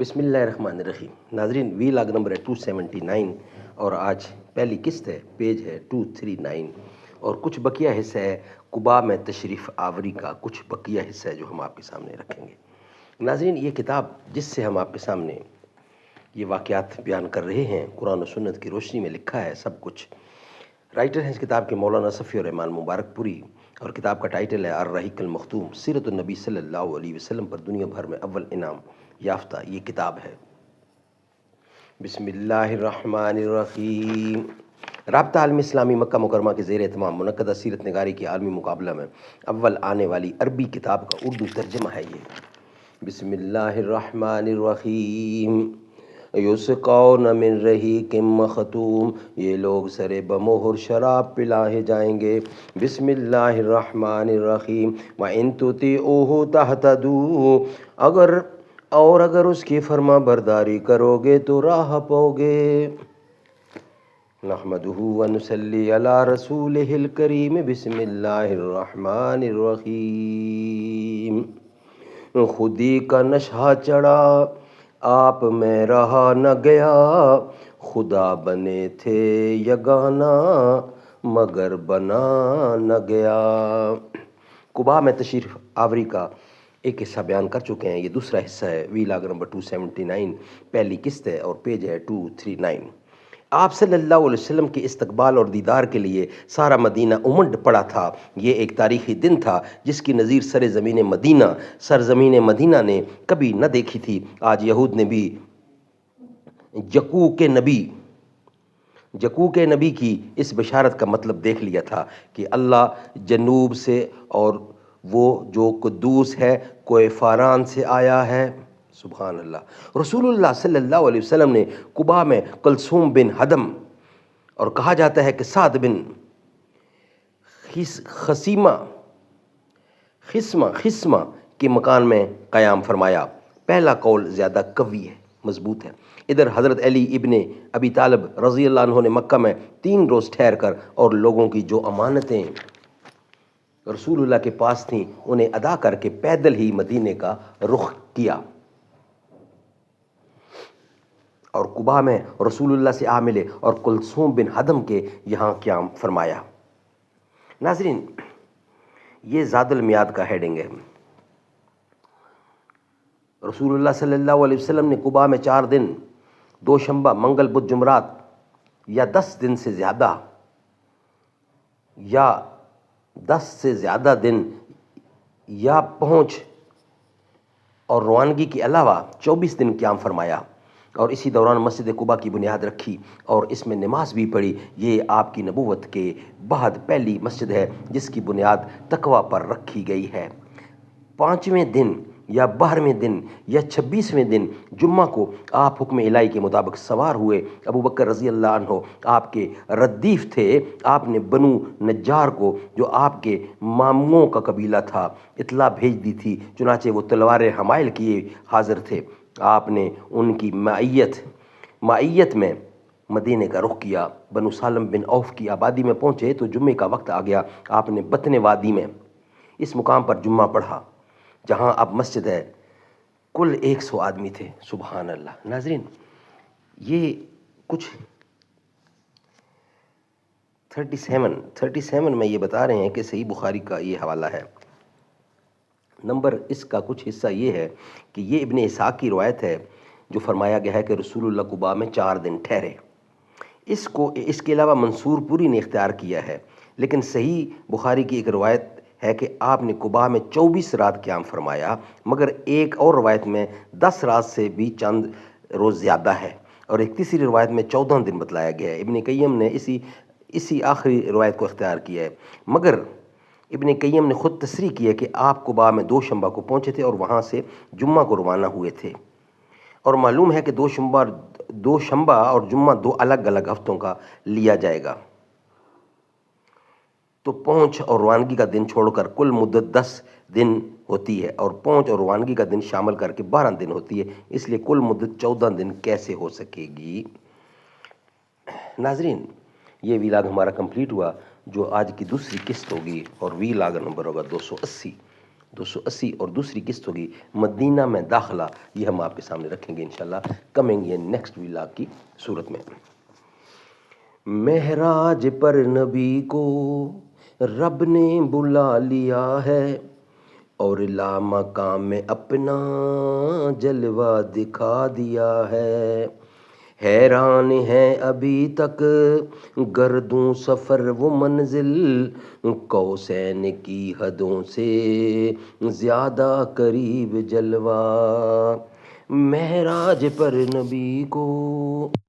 بسم اللہ الرحمن الرحیم۔ ناظرین، وی لاگ نمبر ہے 279 اور آج پہلی قسط ہے، پیج ہے 239 اور کچھ بقیہ حصہ ہے قباء میں تشریف آوری کا، کچھ بقیہ حصہ ہے جو ہم آپ کے سامنے رکھیں گے۔ ناظرین، یہ کتاب جس سے ہم آپ کے سامنے یہ واقعات بیان کر رہے ہیں، قرآن و سنت کی روشنی میں لکھا ہے سب کچھ۔ رائٹر ہیں اس کتاب کے مولانا صفی الرحمان مبارک پوری، اور کتاب کا ٹائٹل ہے الرحیق المختوم، سیرت النبی صلی اللہ علیہ وسلم پر دنیا بھر میں اول انعام یافتہ یہ کتاب ہے۔ بسم اللہ الرحمن الرحیم۔ رابطہ عالم اسلامی مکہ مکرمہ کے زیر اہتمام منعقدہ سیرت نگاری کے عالمی مقابلہ میں اول آنے والی عربی کتاب کا اردو ترجمہ ہے یہ۔ بسم اللہ الرحمن الرحیم۔ یسقون من رحیق مختوم، یہ لوگ سر بمہر شراب پلائے جائیں گے۔ بسم اللہ الرحمن الرحیم۔ وَإِن تُطِیعُوهُ تَهْتَدُوا، اگر اس کی فرما برداری کرو گے تو راہ پاؤ گے۔ نحمدہ ونصلی علی رسولہ الکریم۔ بسم اللہ الرحمن الرحیم۔ خودی کا نشہ چڑھا آپ میں رہا نہ گیا، خدا بنے تھے یگانہ مگر بنا نہ گیا۔ قباء میں تشریف آوری کا ایک حصہ بیان کر چکے ہیں، یہ دوسرا حصہ ہے، وی لاگ نمبر 279، پہلی قسط ہے اور پیج ہے 239۔ آپ صلی اللہ علیہ وسلم کے استقبال اور دیدار کے لیے سارا مدینہ امنڈ پڑا تھا۔ یہ ایک تاریخی دن تھا جس کی نظیر سرزمین مدینہ نے کبھی نہ دیکھی تھی۔ آج یہود نے بھی یقوق نبی کی اس بشارت کا مطلب دیکھ لیا تھا کہ اللہ جنوب سے اور وہ جو قدوس ہے کوہ فاران سے آیا ہے۔ سبحان اللہ۔ رسول اللہ صلی اللہ علیہ وسلم نے قباء میں کلثوم بن ہدم اور کہا جاتا ہے کہ سعد بن خصمہ کے مکان میں قیام فرمایا۔ پہلا قول زیادہ قوی ہے، مضبوط ہے۔ ادھر حضرت علی ابن ابی طالب رضی اللہ عنہ نے مکہ میں 3 روز ٹھہر کر اور لوگوں کی جو امانتیں رسول اللہ کے پاس تھیں انہیں ادا کر کے پیدل ہی مدینے کا رخ کیا اور قباء میں رسول اللہ سے آ ملے اور کلثوم بن ہدم کے یہاں قیام فرمایا۔ ناظرین، یہ زاد المیعاد کا ہیڈنگ ہے۔ رسول اللہ صلی اللہ علیہ وسلم نے قباء میں 4 دن، دوشنبہ، منگل، بدھ، جمعرات یا 10 دن سے زیادہ یا 10 سے زیادہ دن یا پہنچ اور روانگی کے علاوہ 24 دن قیام فرمایا اور اسی دوران مسجد قباء کی بنیاد رکھی اور اس میں نماز بھی پڑھی۔ یہ آپ کی نبوت کے بعد پہلی مسجد ہے جس کی بنیاد تقوی پر رکھی گئی ہے۔ 5ویں دن یا 12ویں دن یا 26ویں دن جمعہ کو آپ حکم الہی کے مطابق سوار ہوئے۔ ابو بکر رضی اللہ عنہ آپ کے ردیف تھے۔ آپ نے بنو نجار کو، جو آپ کے ماموں کا قبیلہ تھا، اطلاع بھیج دی تھی، چنانچہ وہ تلواریں حمائل کیے حاضر تھے۔ آپ نے ان کی معیت میں مدینے کا رخ کیا۔ بنو سالم بن عوف کی آبادی میں پہنچے تو جمعے کا وقت آ گیا۔ آپ نے بطن وادی میں اس مقام پر جمعہ پڑھا جہاں اب مسجد ہے۔ کل 100 آدمی تھے۔ سبحان اللہ۔ ناظرین، یہ کچھ 37 میں یہ بتا رہے ہیں کہ صحیح بخاری کا یہ حوالہ ہے۔ نمبر اس کا کچھ حصہ یہ ہے کہ یہ ابن اسحاق کی روایت ہے جو فرمایا گیا ہے کہ رسول اللہ قباء میں 4 دن ٹھہرے۔ اس کے علاوہ منصور پوری نے اختیار کیا ہے، لیکن صحیح بخاری کی ایک روایت ہے کہ آپ نے قباء میں 24 رات قیام فرمایا، مگر ایک اور روایت میں 10 رات سے بھی چند روز زیادہ ہے، اور ایک تیسری روایت میں 14 دن بتلایا گیا ہے۔ ابن قیم نے اسی آخری روایت کو اختیار کیا ہے، مگر ابن قیم نے خود تصریح کی ہے کہ آپ قباء میں دوشنبہ کو پہنچے تھے اور وہاں سے جمعہ کو روانہ ہوئے تھے، اور معلوم ہے کہ دوشنبہ اور جمعہ 2 الگ الگ ہفتوں کا لیا جائے گا، تو پہنچ اور روانگی کا دن چھوڑ کر کل مدت 10 دن ہوتی ہے، اور پہنچ اور روانگی کا دن شامل کر کے 12 دن ہوتی ہے، اس لیے کل مدت 14 دن کیسے ہو سکے گی؟ ناظرین، یہ ویلاگ ہمارا کمپلیٹ ہوا، جو آج کی دوسری قسط ہوگی اور ویلاگ نمبر ہوگا 280۔ 280 اور دوسری قسط ہوگی مدینہ میں داخلہ. یہ ہم آپ کے سامنے رکھیں گے انشاءاللہ کمنگ ان نیکسٹ ولاگ کی صورت میں. معراج پر نبی کو رب نے بلا لیا ہے اور لامقام میں اپنا جلوہ دکھا دیا ہے. حیران ہے ابھی تک گردوں سفر وہ منزل قوسین کی حدوں سے زیادہ قریب جلوہ. معراج پر نبی کو